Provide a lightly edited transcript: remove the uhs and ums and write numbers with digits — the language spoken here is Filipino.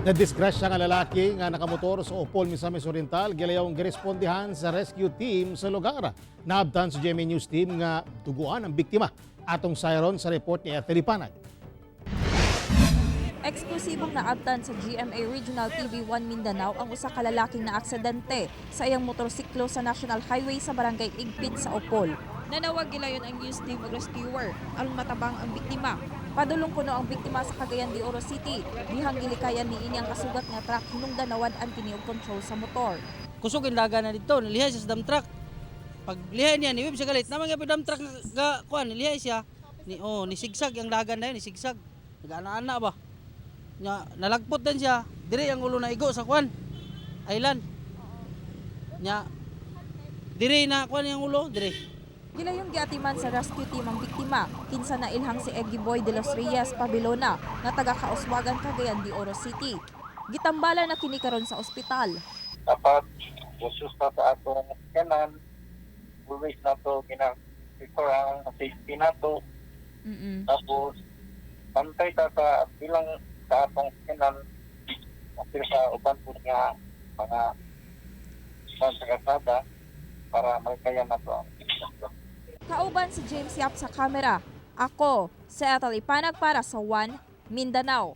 Nadisgrasya nga lalaki nga nakamotor sa Opol, Misamis Oriental, gilayong girespondihan sa rescue team sa lugar. Naabtan sa GMA News team nga duguan ang biktima. Atong sayron sa report ni Ethel Ipanag. Eksklusibong naabtan sa GMA Regional TV1 Mindanao ang usa ka lalaking na aksidente sa iyang motorsiklo sa National Highway sa Barangay Igpit sa Opol. Nanawag gilayon ang news team ug rescuer aron matabang ang biktima. Padulong kuno ang biktima sa Cagayan de Oro City. Dihang gilikayan ni inyang kasugat nga truck hinungdan nawad-an kini og control sa motor. Kusog yung daga na dito, nilihay siya sa dump truck. Pag lihay niya, niwib siya galit. Naman nga dump truck nga kuan, nilihay siya. Nisigsag yung daga na yun, nisigsag. Nag-ana-ana ba? Nalagpot din siya. Dire ang ulo na igo sa kuan. Island. Dire na kuan yung ulo, dire. Gilayong giatiman sa rescue team ang biktima. Kinsa na ilhang si Eggy Boy de los Reyes Pabilona nga taga Kauswagan, Cagayan de Oro City. Gitambala na kini karon sa ospital. Dapat usus na sa atong kanan, always na to ginag-referang safety na to. Tapos, pantay ta sa bilang sa atong kanan, kasi sa uban po nga mga sa para may kaya na to. Kauban si James Yap sa kamera. Ako, si Ethel Ipanag para sa One Mindanao.